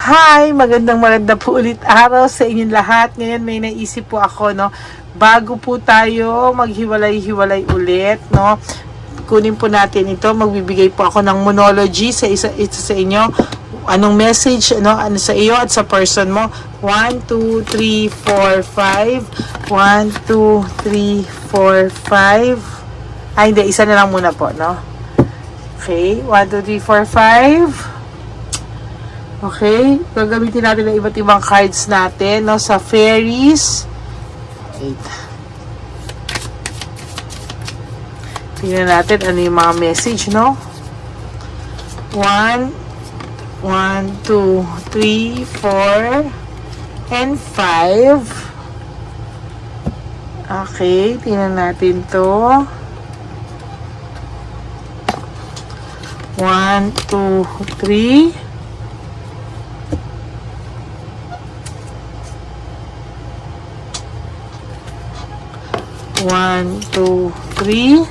Hi! Magandang po ulit araw sa inyong lahat. Ngayon may naisip po ako, no? Bago po tayo maghiwalay-hiwalay ulit, no? Kunin po natin ito. Magbibigay po ako ng monology sa isa sa inyo. Anong message, no? Ano sa iyo at sa person mo? 1, 2, 3, 4, 5. 1, 2, 3, 4, 5. Ay, hindi. Isa na lang muna po, no? Okay. 1, 2, 3, 4, 5. Okay, gagamitin natin ang iba't ibang cards natin, no, sa fairies. Wait. Tingnan natin ano yung mga message, no? 1, 1, 2, 3, 4, and 5. Okay, tingnan natin to. 1, 2, 3. 1, 2, 3.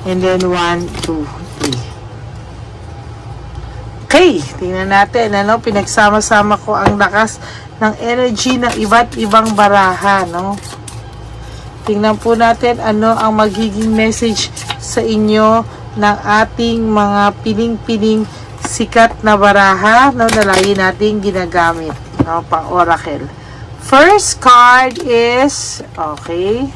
And then 1, 2, 3. Okay, tingnan natin, ano, pinagsama-sama ko ang lakas ng energy ng iba't ibang baraha, no? Tingnan po natin ano ang magiging message sa inyo ng ating mga piling-piling sikat na baraha, no, na lagi nating ginagamit, no, pang oracle. First card is, okay,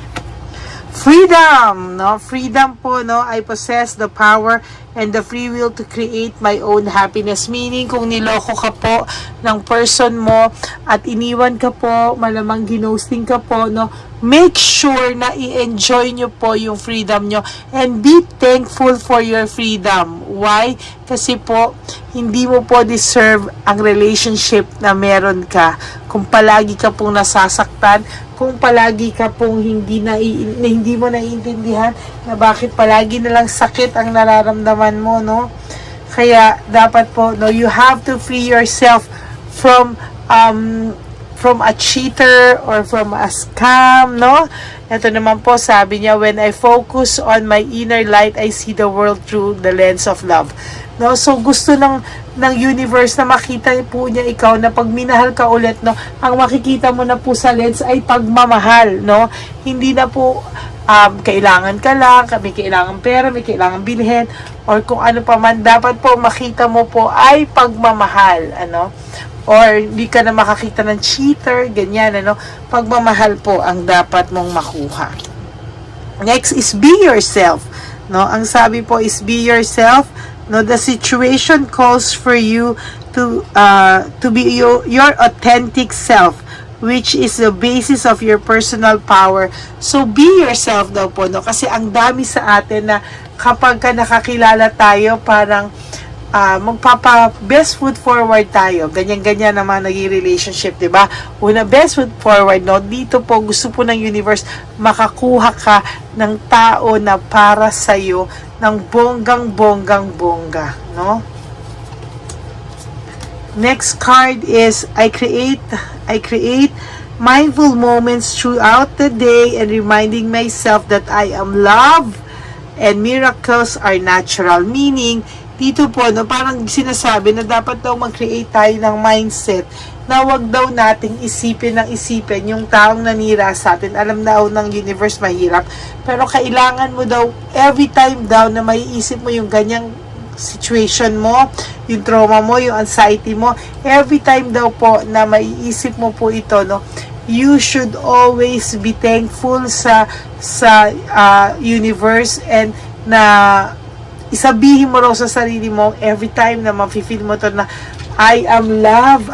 freedom, no? Freedom po, no? I possess the power and the free will to create my own happiness. Meaning, kung niloko ka po ng person mo at iniwan ka po, malamang ginosting ka po, no? Make sure na i-enjoy nyo po yung freedom nyo and be thankful for your freedom. Why? Kasi po, hindi mo po deserve ang relationship na meron ka. Kung palagi ka pong nasasaktan, kung palagi ka pong hindi mo naiintindihan na bakit palagi na lang sakit ang nararamdaman mo, no? Kaya dapat po, no, you have to free yourself from a cheater or from a scam, no? Ito naman po, sabi niya, when I focus on my inner light, I see the world through the lens of love. No? So, gusto ng universe na makita po niya ikaw na pag minahal ka ulit, no? Ang makikita mo na po sa lens ay pagmamahal, no? Hindi na po kailangan ka lang, may kailangan pera, may kailangan bilhin, or kung ano pa man, dapat po makita mo po ay pagmamahal, ano? Or hindi ka na makakita ng cheater, ganyan, ano? Pagmamahal po ang dapat mong makuha. Next is be yourself, no? Ang sabi po is be yourself, no? The situation calls for you to be your authentic self, which is the basis of your personal power. So be yourself daw po, no? Kasi ang dami sa atin na kapag ka nakakilala tayo, parang magpapa best foot forward tayo. Ganyan-ganyan naman naging relationship, 'di ba? Una, best foot forward, no? Dito po gusto po ng universe makakuha ka ng tao na para sa iyo ng bonggang-bonggang-bongga, no? Next card is I create mindful moments throughout the day and reminding myself that I am loved and miracles are natural. Meaning, dito po, no, parang sinasabi na dapat daw mag-create tayo ng mindset na wag daw nating isipin yung taong nanira sa atin. Alam daw ng universe mahirap, pero kailangan mo daw every time daw na maiisip mo yung ganyang situation mo, yung trauma mo, yung anxiety mo, every time daw po na maiisip mo po ito, no, you should always be thankful sa universe and na isabihin mo raw sa sarili mo every time na ma-feel mo to na I am love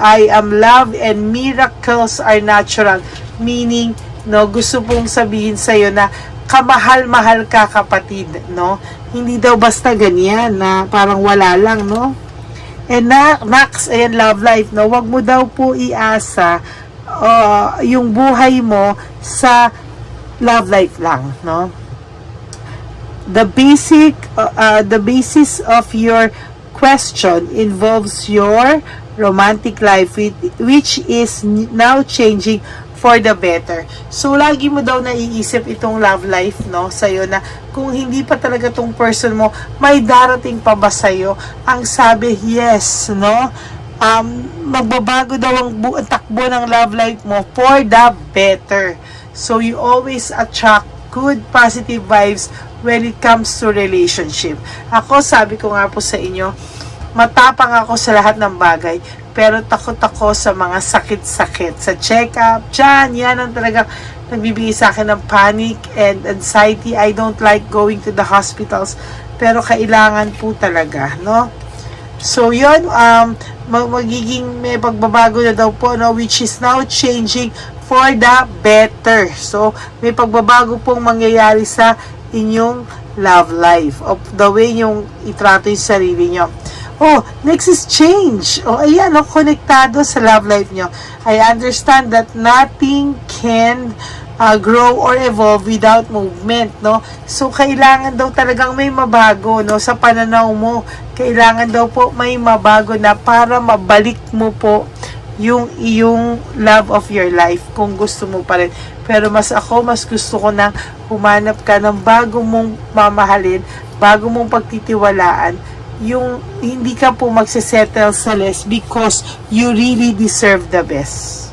and miracles are natural. Meaning, no, gusto pong sabihin sa'yo na kamahal-mahal ka, kapatid, no? Hindi daw basta ganyan na parang wala lang, no? And next, ayan, love life, no? Wag mo daw po iasa yung buhay mo sa love life lang, no? The basis of your question involves your romantic life, which is now changing for the better. So, lagi mo daw naiisip itong love life, no, sa'yo na kung hindi pa talaga tong person mo, may darating pa ba sa'yo? Ang sabi, yes, no? Magbabago daw ang takbo ng love life mo for the better. So, you always attract good, positive vibes when it comes to relationship. Ako, sabi ko nga po sa inyo, matapang ako sa lahat ng bagay, pero takot ako sa mga sakit-sakit. Sa check-up, yan ang talagang nagbibigay sa akin ng panic and anxiety. I don't like going to the hospitals, pero kailangan po talaga, no? So, yun, magiging may pagbabago na daw po, no, which is now changing for the better. So, may pagbabago pong mangyayari sa inyong love life, of the way yung itrato yung sarili nyo. Oh, next is change. Oh, ayan, no, konektado sa love life nyo. I understand that nothing can grow or evolve without movement, no? So, kailangan daw talagang may mabago, no, sa pananaw mo. Kailangan daw po may mabago na para mabalik mo po yung iyong love of your life kung gusto mo pa rin. Pero mas gusto ko nang humanap ka ng bago mong mamahalin, bago mong pagtitiwalaan, yung hindi ka po magsisettle sa less because you really deserve the best.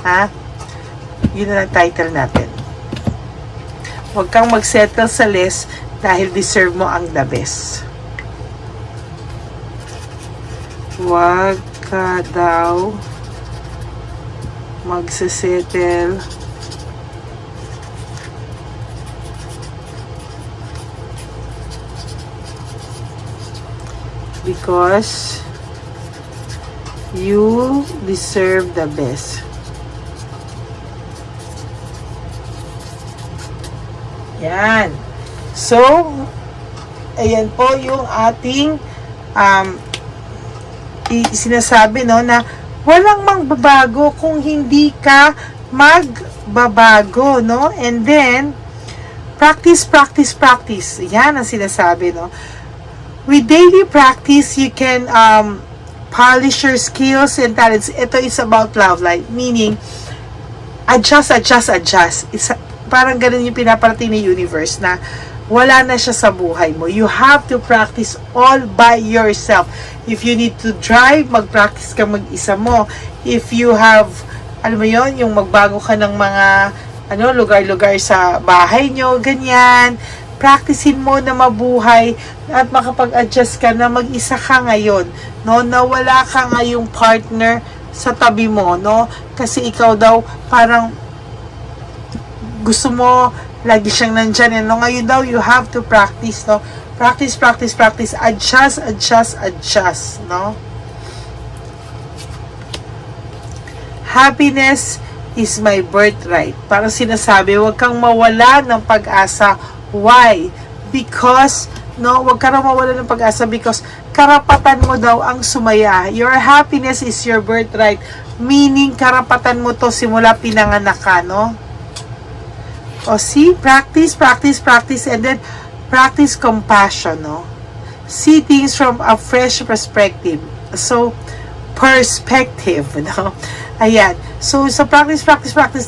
Ha? Yun na ang title natin. Huwag kang magsettle sa less dahil deserve mo ang the best. Huwag ka daw magsisettle because you deserve the best. Yan. So, ayan po yung ating sinasabi, no, na walang magbabago kung hindi ka magbabago, no? And then, practice. Yan ang sinasabi, no? With daily practice, you can polish your skills and talents. Ito is about love life. Meaning, adjust. Parang ganun yung pinaparating ni universe na wala na siya sa buhay mo. You have to practice all by yourself. If you need to drive, mag-practice ka mag-isa mo. If you have, alam mo yon, yung magbago ka ng mga lugar-lugar sa bahay nyo, ganyan. Practicein mo na mabuhay at makapag-adjust ka na mag-isa ka ngayon, no? Na wala ka ngayong partner sa tabi mo, no? Kasi ikaw daw parang gusto mo lagi siyang nandyan, no? Ngayon daw you have to practice, no? Practice. Adjust, no? Happiness is my birthright. Parang sinasabi, huwag kang mawala ng pag-asa. Why? Because, no, huwag ka na mawala ng pag-asa because karapatan mo daw ang sumaya. Your happiness is your birthright. Meaning, karapatan mo to simula pinanganak ka, no? O see, practice, and then practice compassion, no? See things from a fresh perspective. So, perspective, no? Ayan. So, sa practice,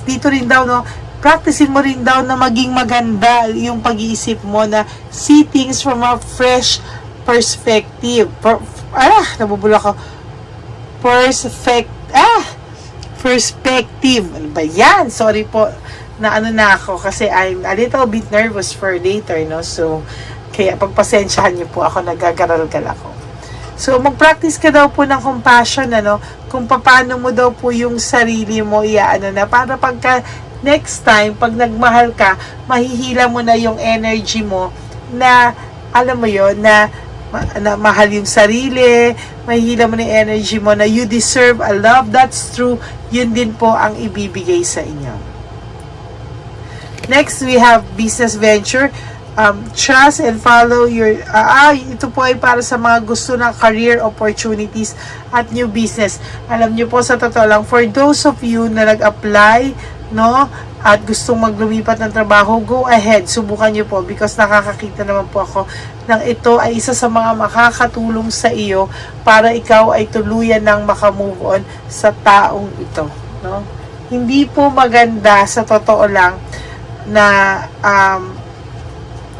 dito rin daw, no? Practicein mo rin daw na maging maganda yung pag-iisip mo na see things from a fresh perspective. Nabubula ko. Perspective. Ano ba yan? Sorry po na ako kasi I'm a little bit nervous for later, no? So, kaya pagpasensyahan niyo po ako, nagagaral-gal ako. So, mag-practice ka daw po ng compassion, ano? Kung paano mo daw po yung sarili mo, na para pagka next time, pag nagmahal ka, mahihila mo na yung energy mo na, alam mo yon na mahal yung sarili, mahihila mo na yung energy mo na you deserve a love that's true, yun din po ang ibibigay sa inyo. Next, we have business venture. Trust and follow your ito po ay para sa mga gusto ng career opportunities at new business. Alam niyo po, sa totoo lang, for those of you na nag-apply, no, at gustong maglumipat ng trabaho, go ahead, subukan niyo po because nakakakita naman po ako ng ito ay isa sa mga makakatulong sa iyo para ikaw ay tuluyan ng makamove on sa taong ito, no? Hindi po maganda sa totoo lang na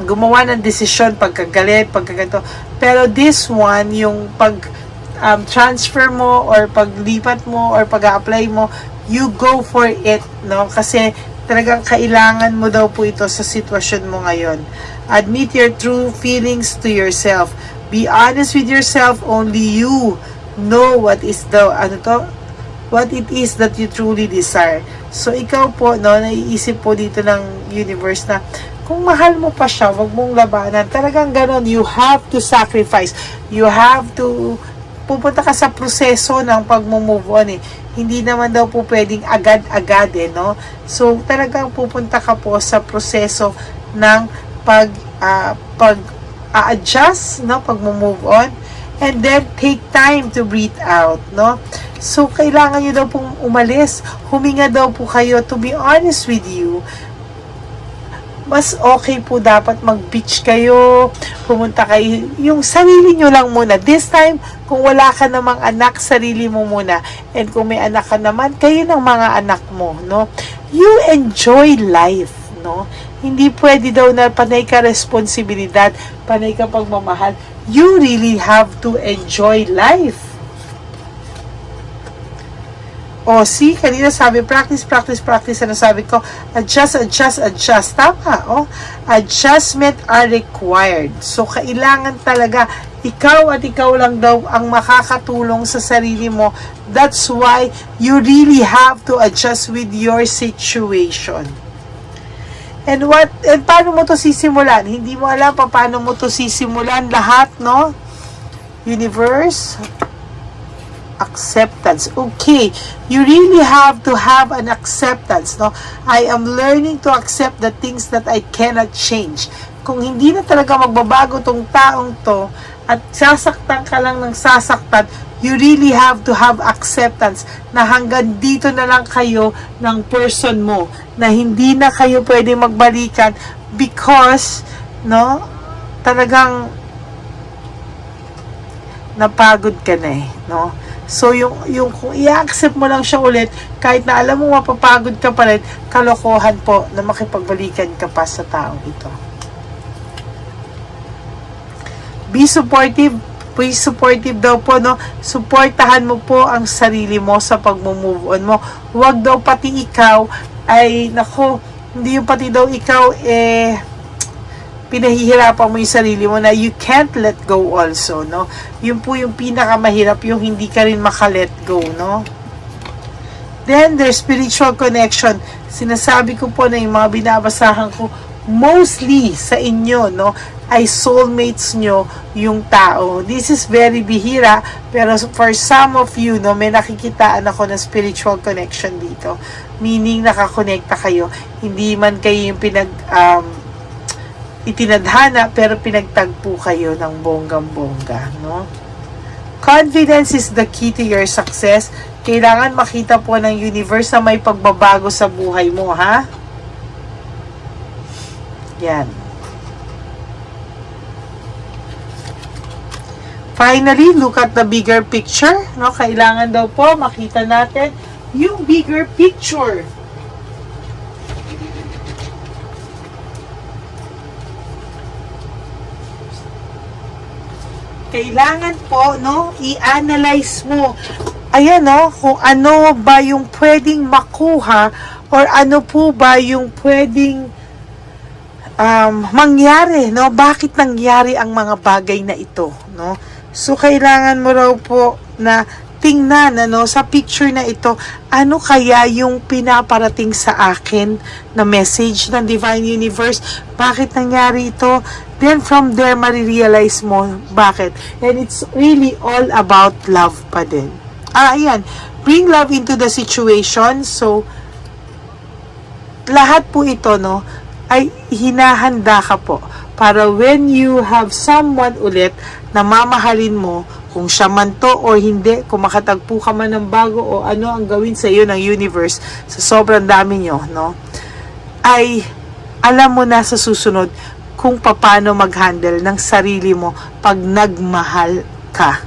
gumawa ng desisyon pagkagalit, pagkaganto. Pero this one, yung pag transfer mo or paglipat mo or pag-apply mo, you go for it, no? Kasi talagang kailangan mo daw po ito sa sitwasyon mo ngayon. Admit your true feelings to yourself. Be honest with yourself. Only you know what it is that you truly desire. So, ikaw po, no, naiisip po dito ng universe na kung mahal mo pa siya, wag mong labanan. Talagang ganon, you have to sacrifice. You have to, pupunta ka sa proseso ng pag-move on eh. Hindi naman daw po pwedeng agad-agad eh, no? So, talagang pupunta ka po sa proseso ng pag-adjust, no? Pag-move on. And then, take time to breathe out, no? So, kailangan nyo daw pong umalis. Huminga daw po kayo. To be honest with you, mas okay po dapat mag-beach kayo, pumunta kayo, yung sarili nyo lang muna. This time, kung wala ka namang anak, sarili mo muna. And kung may anak ka naman, kayo ng mga anak mo, no? You enjoy life, no? Hindi pwede daw na panay ka responsibilidad, panay ka pagmamahal. You really have to enjoy life. O, see, kanina sabi, practice. Ano sabi ko? Adjust. Tama, oh. Adjustment are required. So, kailangan talaga, ikaw at ikaw lang daw ang makakatulong sa sarili mo. That's why you really have to adjust with your situation. And paano mo to sisimulan? Hindi mo alam pa paano mo to sisimulan lahat, no? Universe, acceptance. Okay, you really have to have an acceptance, no? I am learning to accept the things that I cannot change. Kung hindi na talaga magbabago tong taong to at sasaktan ka lang ng sasaktan, you really have to have acceptance na hanggang dito na lang kayo ng person mo, na hindi na kayo pwede magbalikan because, no, talagang napagod ka na eh, no? So, yung kung i-accept mo lang siya ulit, kahit na alam mo mapapagod ka pa rin, kalokohan po na makipagbalikan ka pa sa taong ito. Be supportive. Be supportive daw po, no? Suportahan mo po ang sarili mo sa pag-move on mo. Huwag daw pati ikaw ay, nako, hindi yung pati daw ikaw, pinahihirapan mo yung sarili mo na you can't let go also, no? Yun po yung pinakamahirap, yung hindi ka rin maka-let go, no? Then, there's spiritual connection. Sinasabi ko po na yung mga binabasahan ko, mostly sa inyo, no, ay soulmates nyo yung tao. This is very bihira, pero for some of you, no, may nakikitaan ako ng spiritual connection dito. Meaning, nakakonekta kayo. Hindi man kayo yung itinadhana, pero pinagtagpo kayo ng bonggang-bongga, no? Confidence is the key to your success. Kailangan makita po ng universe na may pagbabago sa buhay mo, ha? Yan. Finally, look at the bigger picture, no? Kailangan daw po makita natin yung bigger picture. Kailangan po, no, i-analyze mo. Ayan, no, kung ano ba yung pwedeng makuha or ano po ba yung pwedeng mangyari, no? Bakit nangyari ang mga bagay na ito, no? So, kailangan mo raw po na tingnan, ano, sa picture na ito, ano kaya yung pinaparating sa akin na message ng Divine Universe? Bakit nangyari ito? Then from there, marirealize mo bakit. And it's really all about love pa din. Ayan. Bring love into the situation. So, lahat po ito, no, ay hinahanda ka po para when you have someone ulit na mamahalin mo, kung siya man to o hindi, kung makatagpo ka man ng bago o ano ang gawin sa iyo ng universe sa sobrang dami nyo, no, ay alam mo na sa susunod kung paano mag-handle ng sarili mo pag nagmahal ka.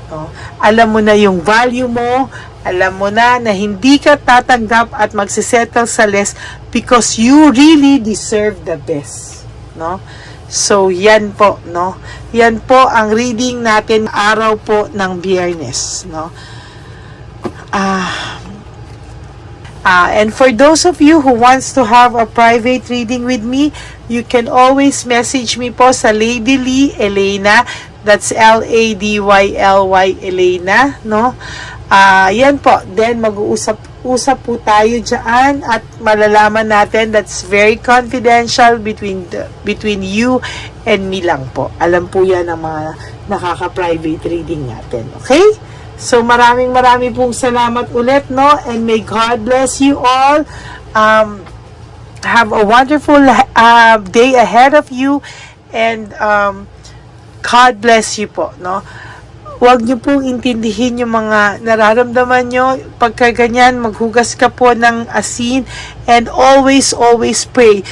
No? Alam mo na yung value mo, Alam mo na hindi ka tatanggap at magsisettle sa less because you really deserve the best, no? So, yan po, no? Yan po ang reading natin araw po ng Biyernes, no? And for those of you who wants to have a private reading with me, you can always message me po sa Lady Lee Elena. That's Ladyly Elena, no? Yan po. Then, mag-uusap po tayo dyan at malalaman natin that's very confidential between you and me lang po. Alam po yan ang mga nakaka-private reading natin. Okay? So, maraming pong salamat ulit, no? And may God bless you all. Have a wonderful day ahead of you. And God bless you po, no? Huwag niyo pong intindihin yung mga nararamdaman nyo. Pagka ganyan, maghugas ka po ng asin. And always pray.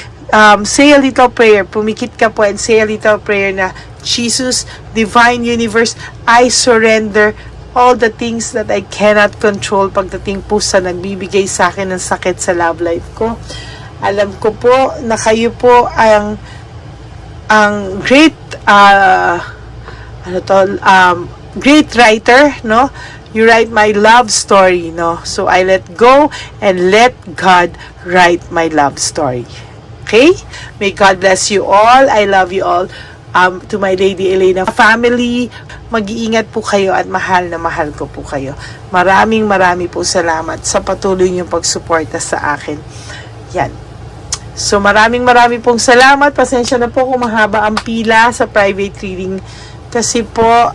Say a little prayer. Pumikit ka po and say a little prayer na, Jesus, Divine Universe, I surrender all the things that I cannot control pagdating po sa nagbibigay sa akin ng sakit sa love life ko. Alam ko po na kayo po ang great great writer, no? You write my love story, no? So I let go and let God write my love story. Okay? May God bless you all. I love you all. To my Lady Elena family, mag-iingat po kayo at mahal na mahal ko po kayo. Maraming po salamat sa patuloy niyong pagsuporta sa akin. Yan. So maraming pong salamat. Pasensya na po kung mahaba ang pila sa private reading kasi po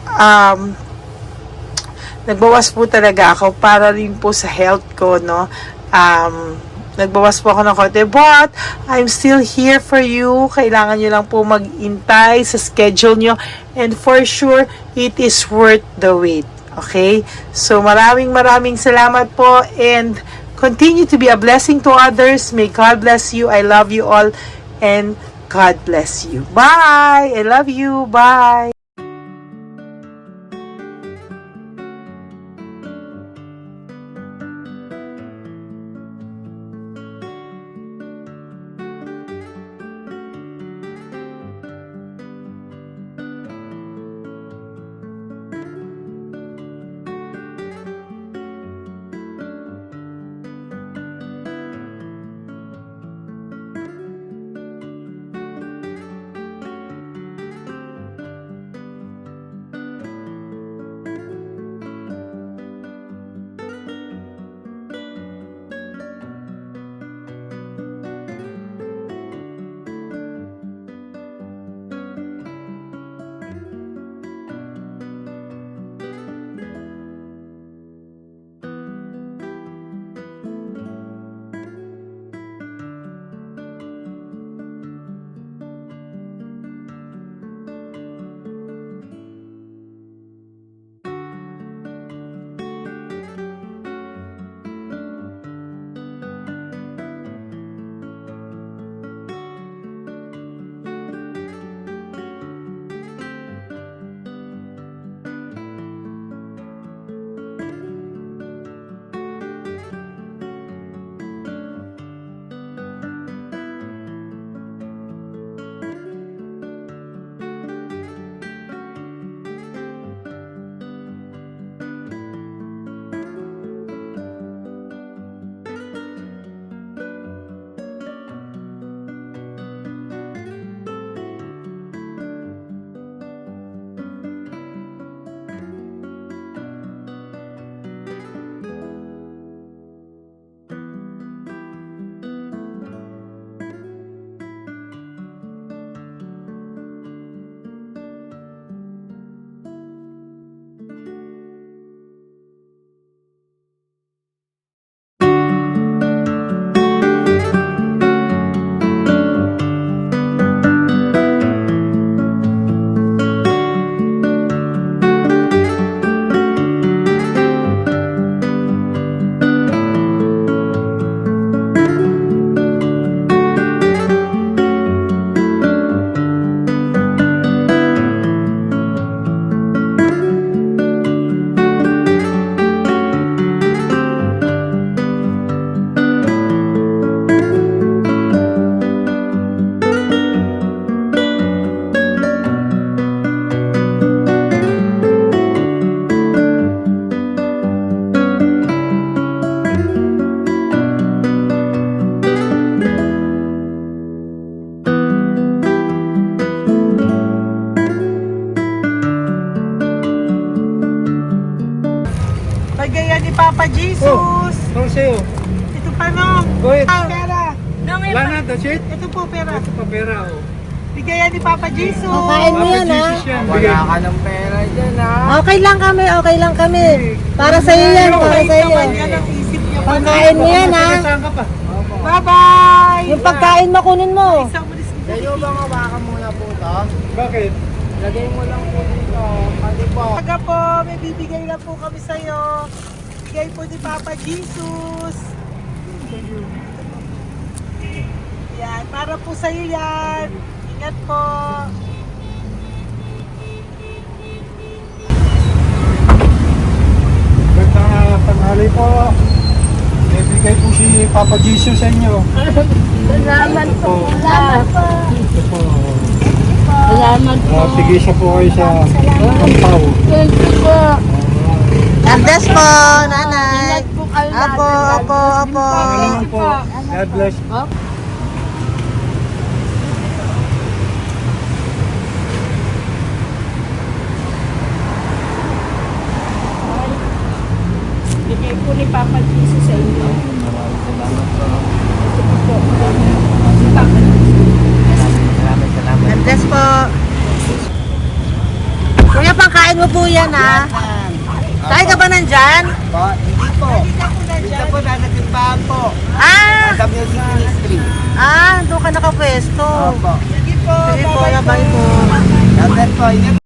nagbawas po talaga ako para rin po sa health ko, no? Nagbawas po ako ng konti, but I'm still here for you. Kailangan nyo lang po mag-intay sa schedule nyo, and for sure, it is worth the wait. Okay? So, maraming salamat po, and continue to be a blessing to others. May God bless you. I love you all, and God bless you. Bye! I love you. Bye! Papa Jesus. Ito sa'yo. Ito pa no. Go ahead. Pera. Wala na, that's it? Ito po pera. Ito pa pera, oh. Bigayan ni Papa Jesus. Kain mo yan, ha? Jesus yan. Wala ka ng pera dyan, ha? Okay lang kami, okay lang kami. Para sa iyo yan, para sa iyo. Naman yan ang isip niya. Pagkain mo yan, ha? Saan ka pa? Bye-bye. Yung pagkain mo, kunin mo. Isang ulis kita. Sa'yo bang hawakan muna po ito? Bakit? Lagay mo lang po dito. Pati po. Taga po, may bibigay lang po kami sa'yo. Bigay po ni Papa Jesus. Yan, para po sa'yo yan. Ingat po. Gandang tanghali po. May bigay po si Papa Jesus sa inyo. Salamat po. Salamat po. Ito po. Salamat po. Sige siya po kayo sa Ampaw. Thank you po. God bless po, nanay. Ingat po kayo lahat. Apo, apo, apo. Pangalaman po. God bless. Bigay po ni Papa Jesus sa inyo. God bless po. Kuya, pangkain mo po yan, ha? Kain ka ba nandyan? Po, hindi po. Dito po, nanatimbahan po. Ah! Music Ministry. Doon ka nakapwesto. Opo. Sige po, bye po. God bless po. Ingat.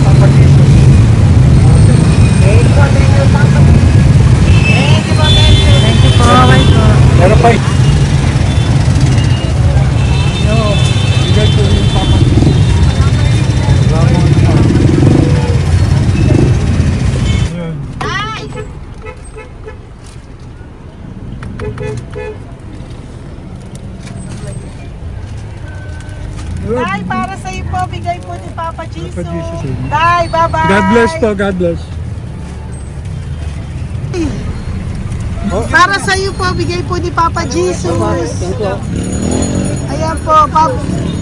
Papa Jesus. Thank you po, bye po. Meron pa eh. Yo, bigay po yung Papa Jesus. Salamat po. Yun. Yun. Tay, para sa iyo po, bigay po ni Papa Jesus. Jesus, amen. Tay, bye-bye. God bless po, God bless. Para sa iyo po, bigay po ni Papa Jesus. Ayan po,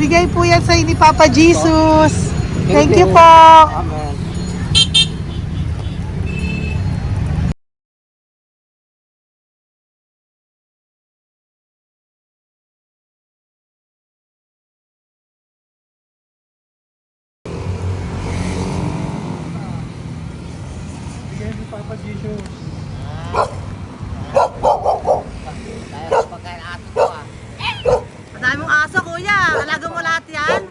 bigay po yan sa ni Papa Jesus. Thank you po. Amen. Bigay ni Papa Jesus. Kaya pagkain ato ko, ah. Madami mong aso, kuya. Alaga mo lahat yan.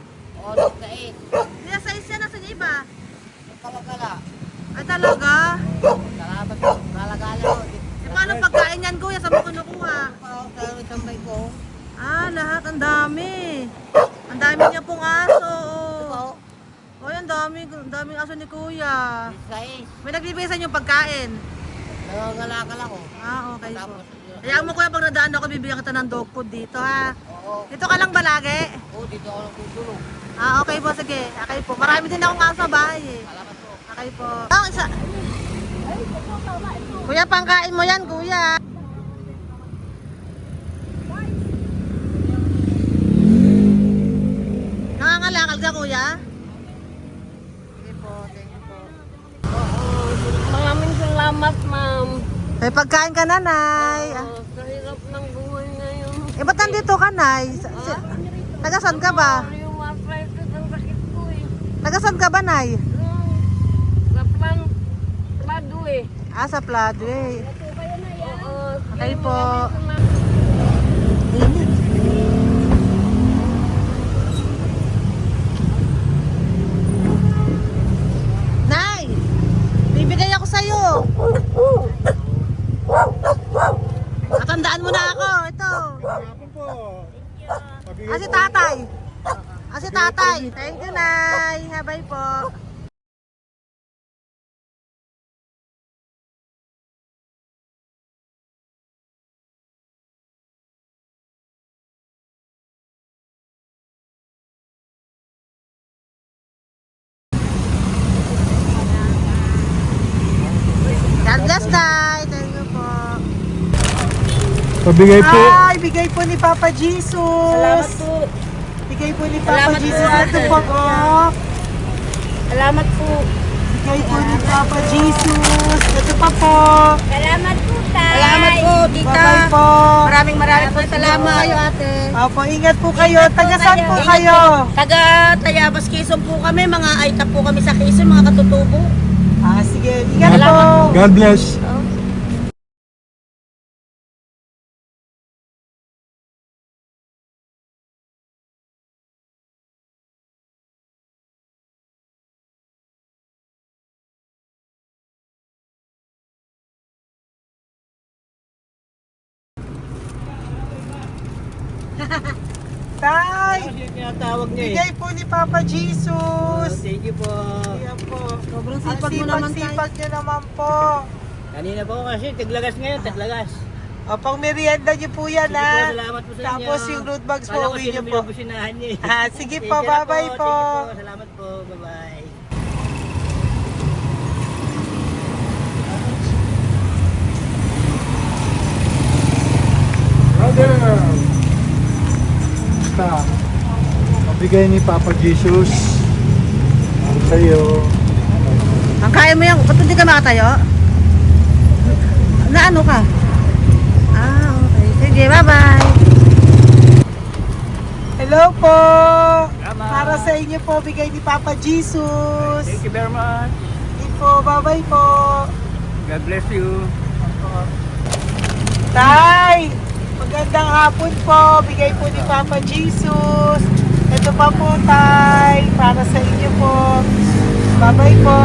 O, nagkait. Hindi na size yan, nasa iba. Kalagala. Ay talaga? Salamat po. Kalagala ko. E paano pagkain yan, kuya? Saan mo kinukuha? Kaya tambay ko. Lahat. Ang dami. Ang dami niya pong aso. Ito, Oy, ang daming aso ni kuya. Israel. May nagbibigay sa inyo pagkain. Nangangalakal ako. Okay po. Tapos, Hayaan mo kuya, pag nadaan ako, bibigyan kita ng dog food dito, ha? oo. Dito ka lang ba lagi? Dito ako nagtutulog. Okay po, sige. Okay po. Marami din akong aso sa bahay, eh. Salamat po. Okay po. Isa. Kuya, pangkain mo yan, kuya. Nangangalakal ka, kuya? Sige po, thank you po. Maraming salamat, ma'am. May pagkain ka, nanay. Sa hirap ng buhay ngayon. Ba't nandito ka, nay? Tagasan ka ba? Yung arthritis ang sakit ko eh. Tagasan ka ba, nay? Sa plado eh. Sa Pladway. Oo. Okay po. Nay! Bibigay ako sa'yo. Matandaan mo na ako. Ito. Hapon po. Si tatay. Si tatay. Thank you, Nay. Bye po. God bless, Nay. Thank you po. Pabigay po. Ay, bigay po ni Papa Jesus. Salamat po. Bigay po ni Papa Salamat po, Jesus. ate. Ito po, oh. Salamat po. Bigay po ni Papa Jesus. Ito pa po. Salamat po, tay. Salamat po, tita. Bye-bye po. Maraming po salamat. Kayo, ate. Opo, ingat po kayo. Taga saan po Ingat kayo? Taga Tayabas, Quezon po kami. Mga aita po kami sa Quezon, mga katutubo. Ah, sige. Ingat po. God bless. Tay, Tinatawag niya eh. bigay po ni Papa Jesus. Thank you po. Ayan po. Sobrang Ang sipag mo naman, tay. sipag niyo naman po. Kanina po kasi, taglagas ngayon, taglagas. O, pang merienda niyo po yan, Sige po, ha? salamat po sa inyo. Tapos yung road bags po, Kala ko uwi sino niyo po. binubusinahan niya eh. Ah, sige po, Thank you na bye-bye po. Thank you po, salamat po, bye-bye. Brother. Basta. Pabigay ni Papa Jesus. Sa iyo. Ang kaya mo yan, ba't hindi ka makatayo? Na ano ka? Ah, okay. Sige, bye-bye. Hello po. Salamat. Para sa inyo po, bigay ni Papa Jesus. Thank you very much. Sige po, bye-bye po. God bless you. Tay, magandang hapon po. Bigay po ni Papa Jesus. Ito pa po, Tay. Para sa inyo po. Bye-bye po.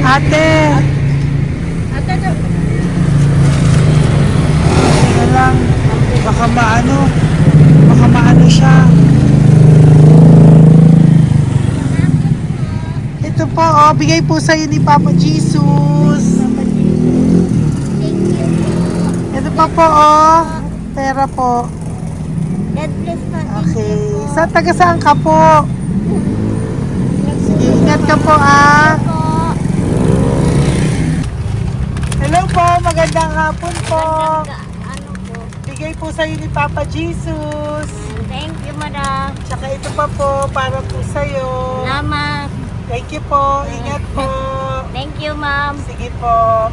Ate, teka lang. Baka maano siya. Ito po, oh, bigay po sa'yo ni Papa Jesus. Ito pa po, oh. Pera po. God bless pa. Okay. Taga saan ka po? Sige, ingat ka po, ah. Hello po, magandang hapon po. Ano po? Bigay po sa'yo ni Papa Jesus. Thank you, madam. Tsaka ito pa po, para po sa'yo. Salamat. Thank you po, ingat po. Thank you, ma'am. Sige po.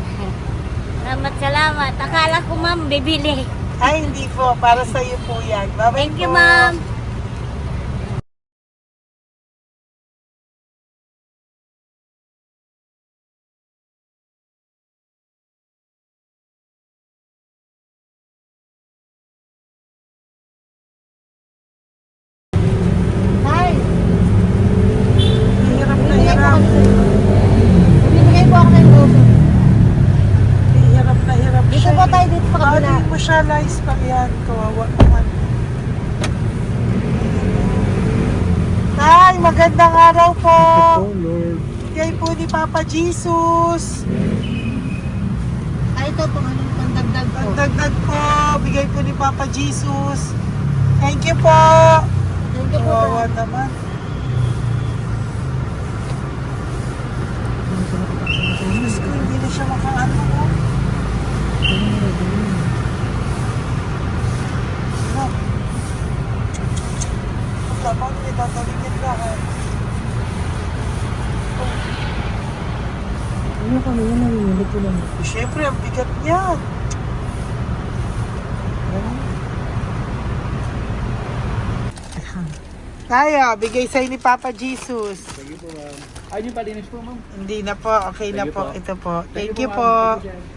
Salamat. Akala ko, ma'am, bibili. Ay, hindi po, para sa'yo po yan. Bye-bye Thank you, po. ma'am. Tay, Hirap na hirap. bibigay po ako ng goso. Hirap na hirap Dito siya. po tayo, dito sa kabila. Hindi mo siya lies pa yan. Kawawa naman. Tay, magandang araw po. Oh, Lord. Bigay po ni Papa Jesus. Ay, ito po, anong pandagdag po? Ang dagdag po, bigay po ni Papa Jesus. Thank you po. Thank you po, Kawawa tay. naman. Diyos ko, hindi na siya makaano mo. Ano? Dapat may tatawagin lahat. Ano kami yan, nanginginig ko lang. Siyempre, ang bigat niyan. Kaya, bigay sa'yo ni Papa Jesus. Thank you po, ma'am. Ay, yung palinis po, ma'am. Hindi na po, okay na Thank you po. po. Ito po. Thank you ma'am. po. Thank you, sir.